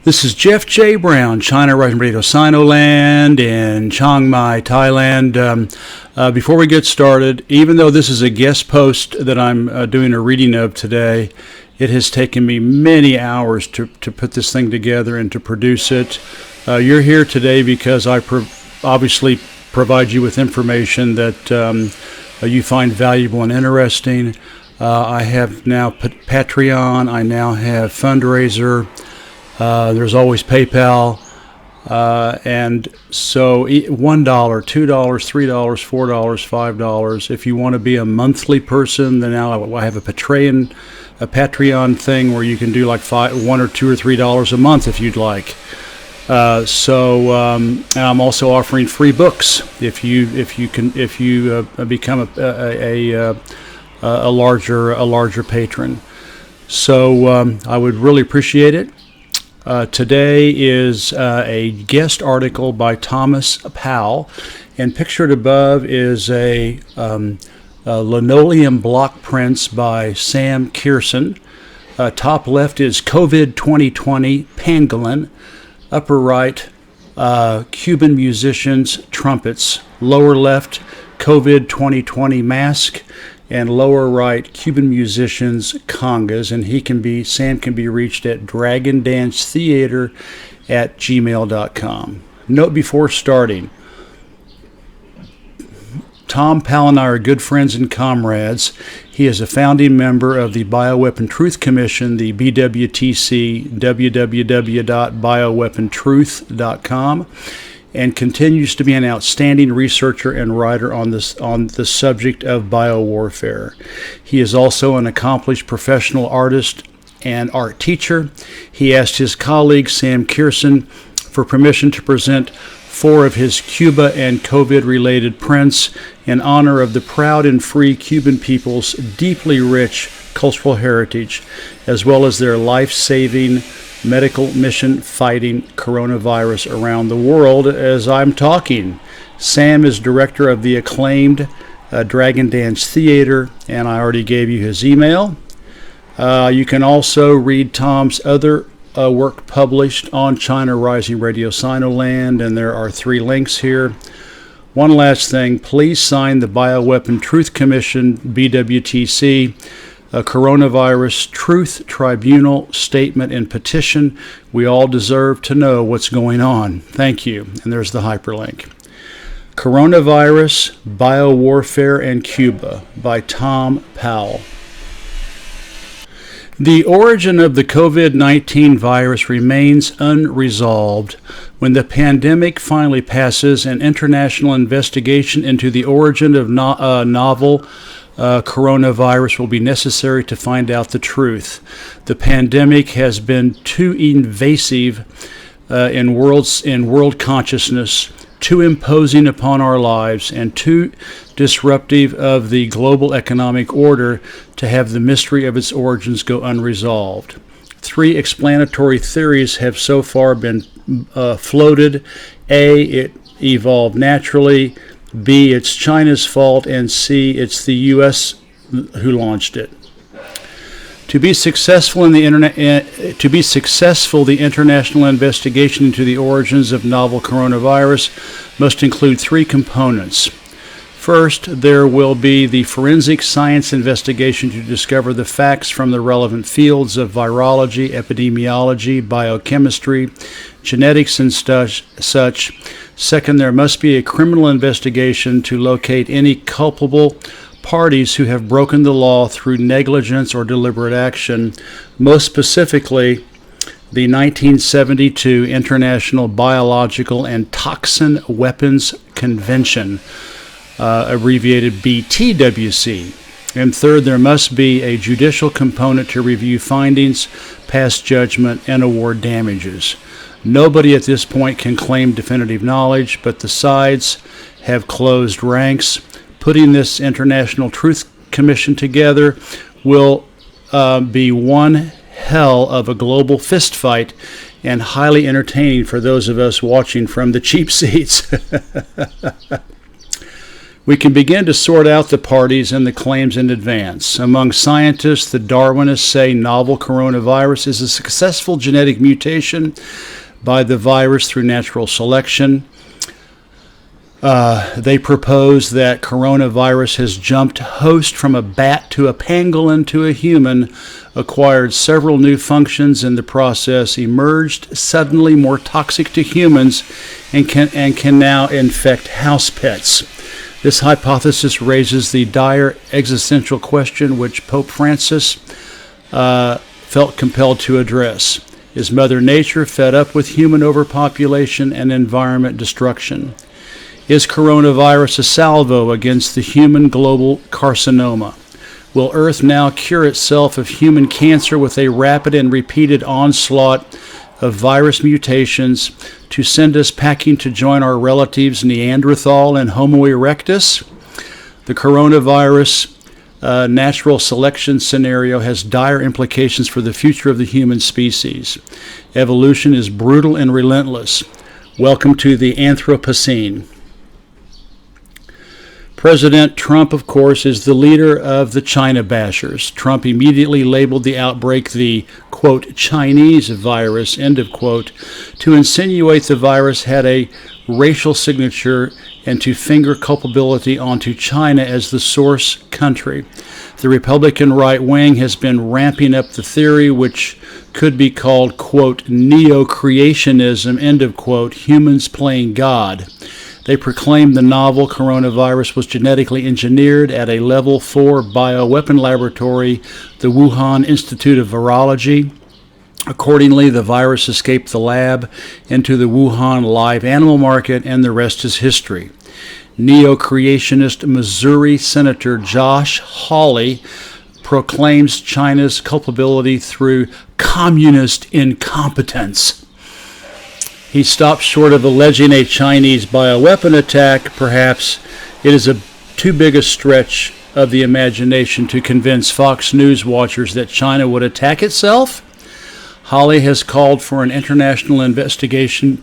This is Jeff J. Brown, China Rising Radio Sinoland in Chiang Mai, Thailand. Before we get started, even though this is a guest post that I'm doing a reading of today, it has taken me many hours to put this thing together and to produce it. You're here today because I obviously provide you with information that you find valuable and interesting. I have now Patreon. I now have Fundraiser. There's always PayPal, and so $1, $2, $3, $4, $5. If you want to be a monthly person, then now I have a Patreon thing where you can do like $1 or $2 or $3 a month if you'd like. And I'm also offering free books if you become a larger patron. So I would really appreciate it. Today is a guest article by Thomas Powell, and pictured above is a linoleum block prints by Sam Kerson. Top left is COVID 2020 Pangolin. Upper right, Cuban Musicians, Trumpets. Lower left, COVID 2020 mask. And lower right, Cuban Musicians, Congas, and Sam can be reached at dragondancetheater at gmail.com. Note before starting, Tom Powell and I are good friends and comrades. He is a founding member of the Bioweapon Commission, the BWTC, www.bioweapontruth.com, and continues to be an outstanding researcher and writer on the subject of biowarfare. He is also an accomplished professional artist and art teacher. He asked his colleague Sam Kerson for permission to present 4 of his Cuba and COVID-related prints in honor of the proud and free Cuban people's deeply rich cultural heritage, as well as their life-saving medical mission fighting coronavirus around the world as I'm talking. Sam is director of the acclaimed Dragon Dance Theater, and I already gave you his email. You can also read Tom's other work published on China Rising Radio Sinoland, and there are 3 links here. One last thing, please sign the Bioweapon Truth Commission, BWTC, a coronavirus truth tribunal statement and petition. We all deserve to know what's going on. Thank you. And there's the hyperlink. Coronavirus, Biowarfare, and Cuba by Tom Powell. The origin of the COVID-19 virus remains unresolved. When the pandemic finally passes, an international investigation into the origin of novel coronavirus will be necessary to find out the truth. The pandemic has been too invasive in world consciousness, too imposing upon our lives, and too disruptive of the global economic order to have the mystery of its origins go unresolved. 3 explanatory theories have so far been floated. A, it evolved naturally. B, it's China's fault, and C, it's the U.S. who launched it. To be successful, the international investigation into the origins of novel coronavirus must include 3 components. First, there will be the forensic science investigation to discover the facts from the relevant fields of virology, epidemiology, biochemistry, genetics, and such. Second, there must be a criminal investigation to locate any culpable parties who have broken the law through negligence or deliberate action, most specifically the 1972 International Biological and Toxin Weapons Convention, abbreviated BTWC. And third, there must be a judicial component to review findings, pass judgment, and award damages. Nobody at this point can claim definitive knowledge, but the sides have closed ranks. Putting this International Truth Commission together will be one hell of a global fistfight and highly entertaining for those of us watching from the cheap seats. We can begin to sort out the parties and the claims in advance. Among scientists, the Darwinists say novel coronavirus is a successful genetic mutation by the virus through natural selection. They propose that coronavirus has jumped host from a bat to a pangolin to a human, acquired several new functions in the process, emerged suddenly more toxic to humans, and can now infect house pets. This hypothesis raises the dire existential question which Pope Francis felt compelled to address. Is Mother Nature fed up with human overpopulation and environment destruction? Is coronavirus a salvo against the human global carcinoma? Will Earth now cure itself of human cancer with a rapid and repeated onslaught of virus mutations to send us packing to join our relatives Neanderthal and Homo erectus? The coronavirus natural selection scenario has dire implications for the future of the human species. Evolution is brutal and relentless. Welcome to the Anthropocene. President Trump, of course, is the leader of the China bashers. Trump immediately labeled the outbreak the, quote, Chinese virus, end of quote, to insinuate the virus had a racial signature and to finger culpability onto China as the source country. The Republican right wing has been ramping up the theory, which could be called, quote, neo-creationism, end of quote, humans playing God. They proclaimed the novel coronavirus was genetically engineered at a level 4 bioweapon laboratory, the Wuhan Institute of Virology. Accordingly, the virus escaped the lab into the Wuhan live animal market, and the rest is history. Neo-creationist Missouri Senator Josh Hawley proclaims China's culpability through communist incompetence. He stopped short of alleging a Chinese bioweapon attack. Perhaps it is too big a stretch of the imagination to convince Fox News watchers that China would attack itself. Hawley has called for an international investigation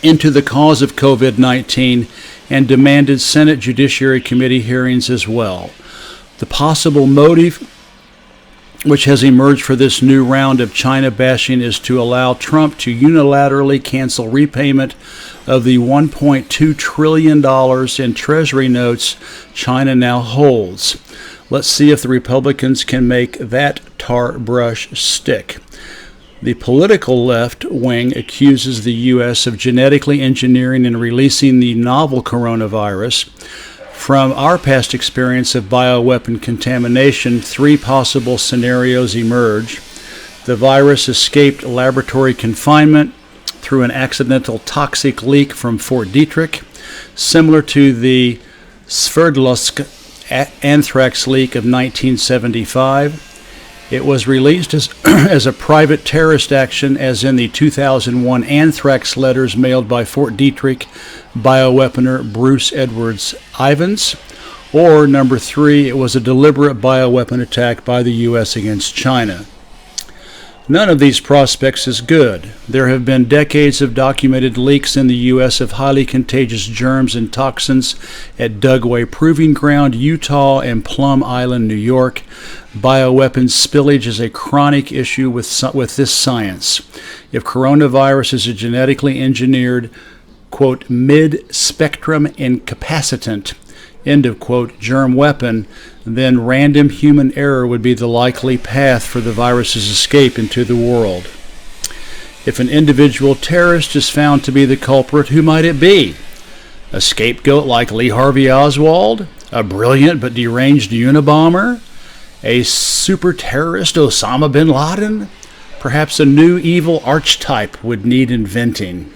into the cause of COVID-19 and demanded Senate Judiciary Committee hearings as well. The possible motive which has emerged for this new round of China bashing is to allow Trump to unilaterally cancel repayment of the $1.2 trillion in Treasury notes China now holds. Let's see if the Republicans can make that tar brush stick. The political left wing accuses the U.S. of genetically engineering and releasing the novel coronavirus. From our past experience of bioweapon contamination, 3 possible scenarios emerge. The virus escaped laboratory confinement through an accidental toxic leak from Fort Detrick, similar to the Sverdlovsk anthrax leak of 1975. It was released as a private terrorist action, as in the 2001 anthrax letters mailed by Fort Detrick bioweaponer Bruce Edwards Ivins. Or number 3, it was a deliberate bioweapon attack by the U.S. against China. None of these prospects is good. There have been decades of documented leaks in the U.S. of highly contagious germs and toxins at Dugway Proving Ground, Utah, and Plum Island, New York. Bioweapons spillage is a chronic issue with this science. If coronavirus is a genetically engineered, quote, mid-spectrum incapacitant, end of quote, germ weapon, then random human error would be the likely path for the virus's escape into the world. If an individual terrorist is found to be the culprit, who might it be? A scapegoat like Lee Harvey Oswald? A brilliant but deranged Unabomber? A super terrorist Osama bin Laden? Perhaps a new evil archetype would need inventing.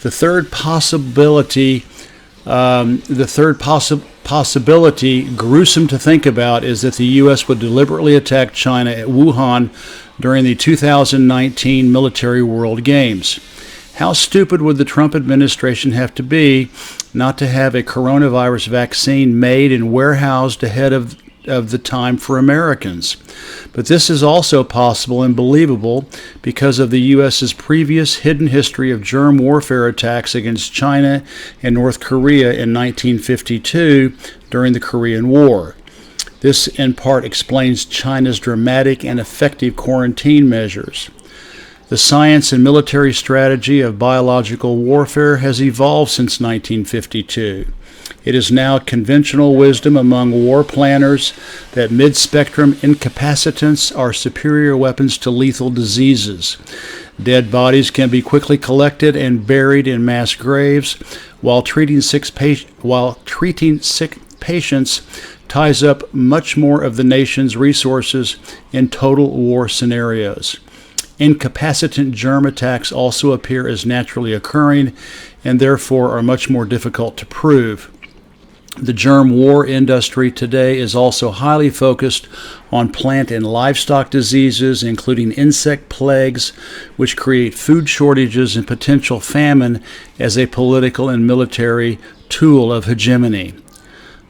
The third possibility, gruesome to think about, is that the U.S. would deliberately attack China at Wuhan during the 2019 Military World Games. How stupid would the Trump administration have to be not to have a coronavirus vaccine made and warehoused ahead of of the time for Americans. But this is also possible and believable because of the U.S.'s previous hidden history of germ warfare attacks against China and North Korea in 1952 during the Korean War. This in part explains China's dramatic and effective quarantine measures. The science and military strategy of biological warfare has evolved since 1952. It is now conventional wisdom among war planners that mid-spectrum incapacitants are superior weapons to lethal diseases. Dead bodies can be quickly collected and buried in mass graves, while treating sick patients ties up much more of the nation's resources in total war scenarios. Incapacitant germ attacks also appear as naturally occurring and therefore are much more difficult to prove. The germ war industry today is also highly focused on plant and livestock diseases, including insect plagues, which create food shortages and potential famine as a political and military tool of hegemony.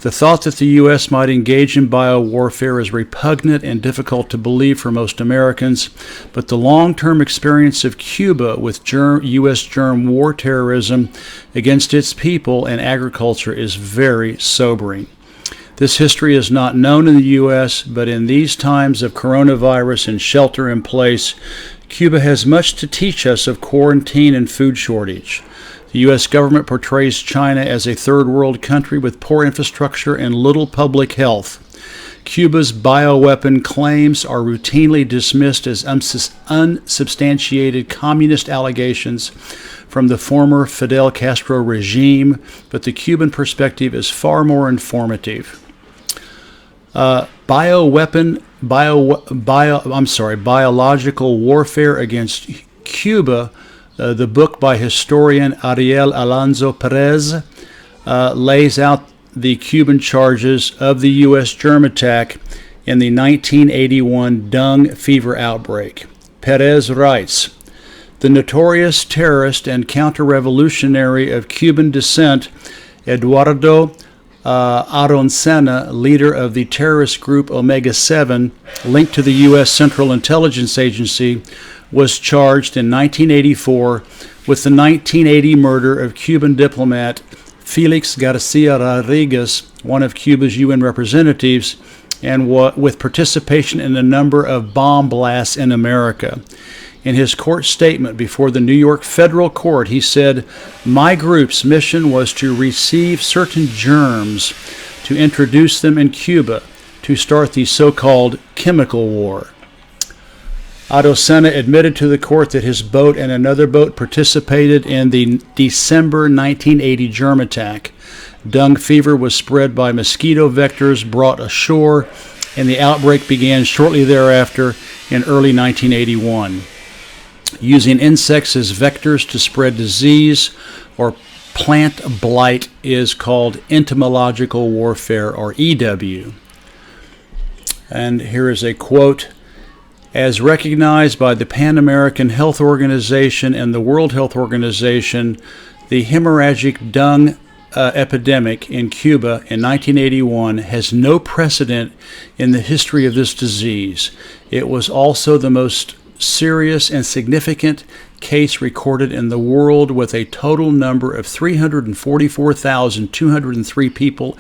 The thought that the U.S. might engage in biowarfare is repugnant and difficult to believe for most Americans, but the long-term experience of Cuba with U.S. germ war terrorism against its people and agriculture is very sobering. This history is not known in the U.S., but in these times of coronavirus and shelter in place, Cuba has much to teach us of quarantine and food shortage. The U.S. government portrays China as a third world country with poor infrastructure and little public health. Cuba's bioweapon claims are routinely dismissed as unsubstantiated communist allegations from the former Fidel Castro regime, but the Cuban perspective is far more informative. Biological warfare against Cuba. The book by historian Ariel Alonso Perez lays out the Cuban charges of the U.S. germ attack in the 1981 dung fever outbreak. Perez writes, "The notorious terrorist and counter-revolutionary of Cuban descent, Eduardo Aroncena, leader of the terrorist group Omega 7, linked to the U.S. Central Intelligence Agency, was charged in 1984 with the 1980 murder of Cuban diplomat Felix Garcia Rodriguez, one of Cuba's UN representatives, and with participation in a number of bomb blasts in America. In his court statement before the New York federal court, he said, "My group's mission was to receive certain germs, to introduce them in Cuba, to start the so-called chemical war." Aroncena admitted to the court that his boat and another boat participated in the December 1980 germ attack. Dung fever was spread by mosquito vectors brought ashore, and the outbreak began shortly thereafter in early 1981. Using insects as vectors to spread disease or plant blight is called entomological warfare, or EW. And here is a quote. "As recognized by the Pan American Health Organization and the World Health Organization, the hemorrhagic dung epidemic in Cuba in 1981 has no precedent in the history of this disease. It was also the most serious and significant case recorded in the world, with a total number of 344,203 people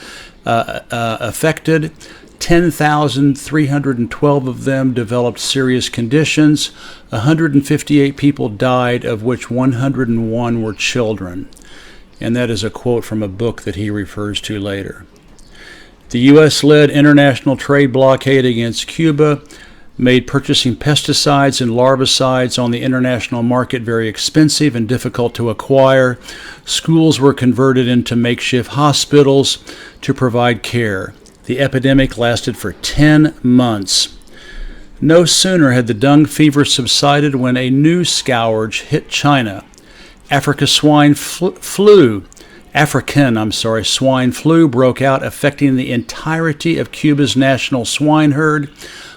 affected. 10,312 of them developed serious conditions. 158 people died, of which 101 were children." And that is a quote from a book that he refers to later. The U.S.-led international trade blockade against Cuba made purchasing pesticides and larvicides on the international market very expensive and difficult to acquire. Schools were converted into makeshift hospitals to provide care. The epidemic lasted for 10 months. No sooner had the dung fever subsided when a new scourge hit China. African swine flu broke out, affecting the entirety of Cuba's national swine herd.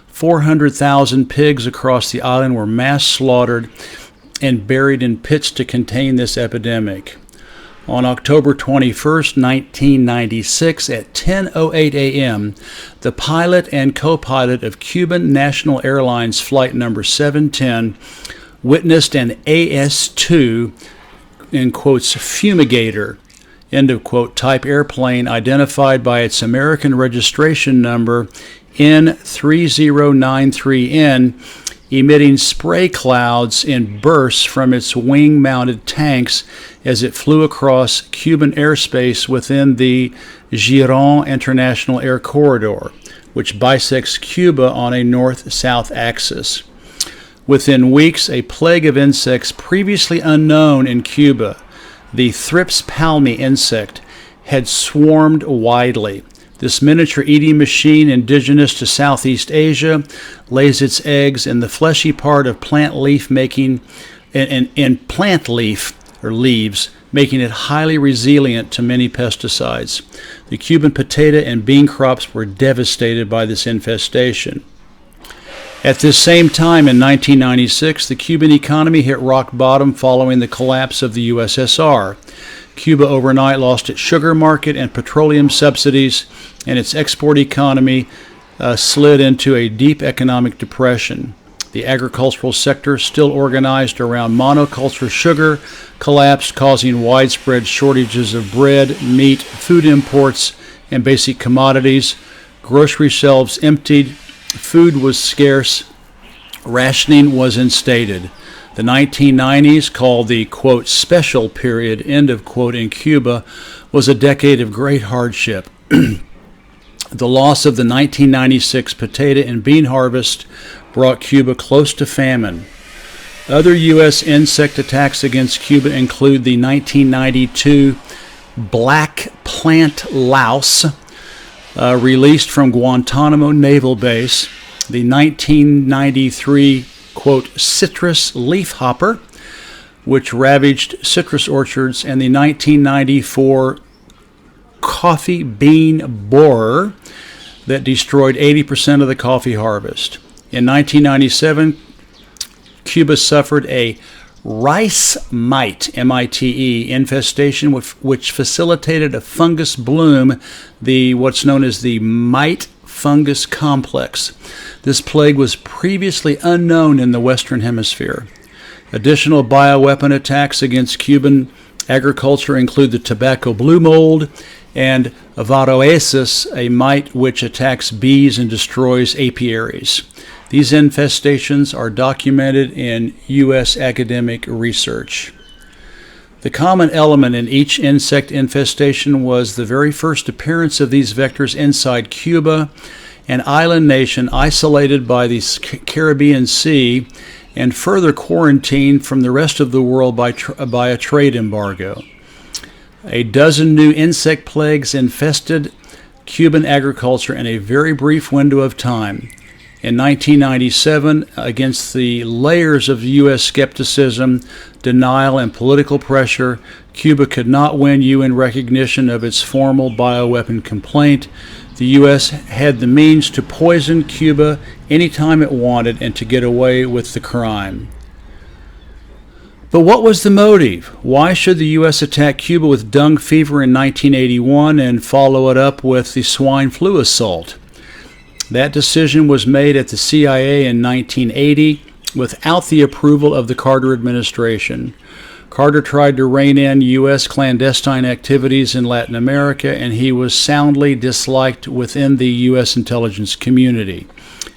400,000 pigs across the island were mass slaughtered and buried in pits to contain this epidemic. On October 21st, 1996, at 10:08 a.m., the pilot and co-pilot of Cuban National Airlines Flight number 710 witnessed an AS-2, in quotes, fumigator, end of quote, type airplane identified by its American registration number N3093N, emitting spray clouds in bursts from its wing-mounted tanks as it flew across Cuban airspace within the Giron International Air Corridor, which bisects Cuba on a north-south axis. Within weeks, a plague of insects previously unknown in Cuba, the Thrips palmi insect, had swarmed widely. This miniature eating machine, indigenous to Southeast Asia, lays its eggs in the fleshy part of plant leaf, making in plant leaf or leaves, making it highly resilient to many pesticides. The Cuban potato and bean crops were devastated by this infestation. At this same time, in 1996, the Cuban economy hit rock bottom following the collapse of the USSR. Cuba overnight lost its sugar market and petroleum subsidies, and its export economy slid into a deep economic depression. The agricultural sector, still organized around monoculture sugar, collapsed, causing widespread shortages of bread, meat, food imports, and basic commodities. Grocery shelves emptied, food was scarce, rationing was instated. The 1990s, called the, quote, special period, end of quote, in Cuba, was a decade of great hardship. The loss of the 1996 potato and bean harvest brought Cuba close to famine. Other U.S. insect attacks against Cuba include the 1992 black plant louse, released from Guantanamo Naval Base, the 1993 quote, citrus leafhopper, which ravaged citrus orchards, and the 1994 coffee bean borer that destroyed 80% of the coffee harvest. In 1997, Cuba suffered a rice mite, M-I-T-E, infestation which facilitated a fungus bloom, what's known as the mite fungus complex. This plague was previously unknown in the Western Hemisphere. Additional bioweapon attacks against Cuban agriculture include the tobacco blue mold and varroaceus, a mite which attacks bees and destroys apiaries. These infestations are documented in U.S. academic research. The common element in each insect infestation was the very first appearance of these vectors inside Cuba, an island nation isolated by the Caribbean Sea and further quarantined from the rest of the world by a trade embargo. A dozen new insect plagues infested Cuban agriculture in a very brief window of time. In 1997, against the layers of U.S. skepticism, denial, and political pressure, Cuba could not win UN recognition of its formal bioweapon complaint. The U.S. had the means to poison Cuba anytime it wanted and to get away with the crime. But what was the motive? Why should the U.S. attack Cuba with dung fever in 1981 and follow it up with the swine flu assault? That decision was made at the CIA in 1980 without the approval of the Carter administration. Carter tried to rein in U.S. clandestine activities in Latin America, and he was soundly disliked within the U.S. intelligence community.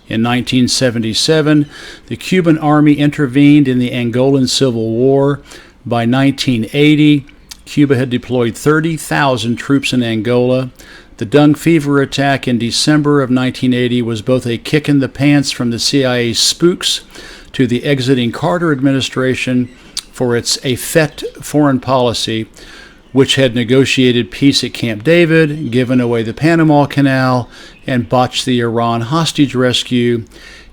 In 1977, the Cuban Army intervened in the Angolan Civil War. By 1980, Cuba had deployed 30,000 troops in Angola. The dung fever attack in December of 1980 was both a kick in the pants from the CIA's spooks to the exiting Carter administration for its effete foreign policy, which had negotiated peace at Camp David, given away the Panama Canal, and botched the Iran hostage rescue,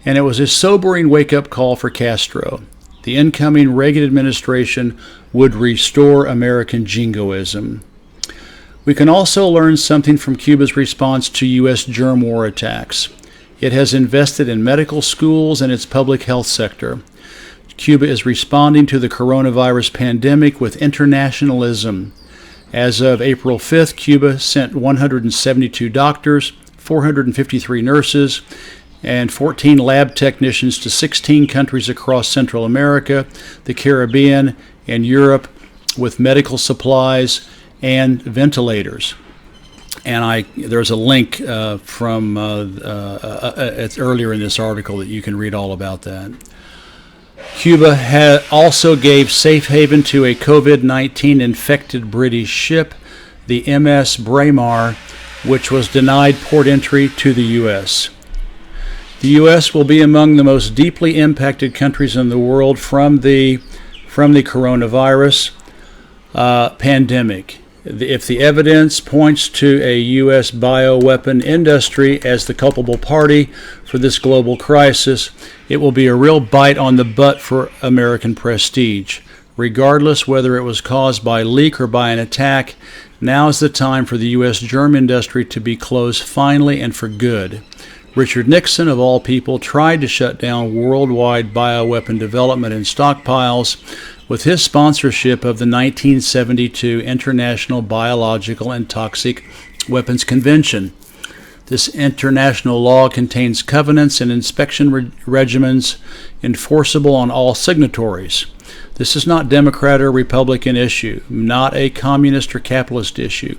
and it was a sobering wake-up call for Castro. The incoming Reagan administration would restore American jingoism. We can also learn something from Cuba's response to U.S. germ war attacks. It has invested in medical schools and its public health sector. Cuba is responding to the coronavirus pandemic with internationalism. As of April 5th, Cuba sent 172 doctors, 453 nurses, and 14 lab technicians to 16 countries across Central America, the Caribbean, and Europe with medical supplies and ventilators. And there's a link from it's earlier in this article that you can read all about that. Cuba also gave safe haven to a COVID-19 infected British ship, the MS Braemar, which was denied port entry to the U.S. The U.S. will be among the most deeply impacted countries in the world from the coronavirus pandemic. If the evidence points to a U.S. bioweapon industry as the culpable party for this global crisis, it will be a real bite on the butt for American prestige. Regardless whether it was caused by leak or by an attack, now is the time for the U.S. germ industry to be closed finally and for good. Richard Nixon, of all people, tried to shut down worldwide bioweapon development and stockpiles with his sponsorship of the 1972 International Biological and Toxic Weapons Convention. This international law contains covenants and inspection regimens enforceable on all signatories. This is not Democrat or Republican issue, not a communist or capitalist issue.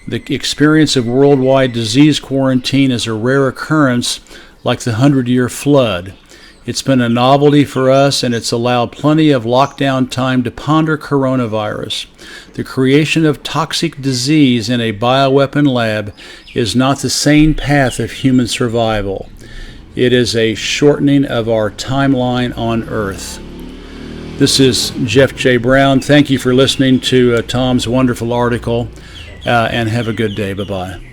The experience of worldwide disease quarantine is a rare occurrence like the 100-year flood. It's been a novelty for us, and it's allowed plenty of lockdown time to ponder coronavirus. The creation of toxic disease in a bioweapon lab is not the sane path of human survival. It is a shortening of our timeline on Earth. This is Jeff J. Brown. Thank you for listening to Tom's wonderful article, and have a good day. Bye-bye.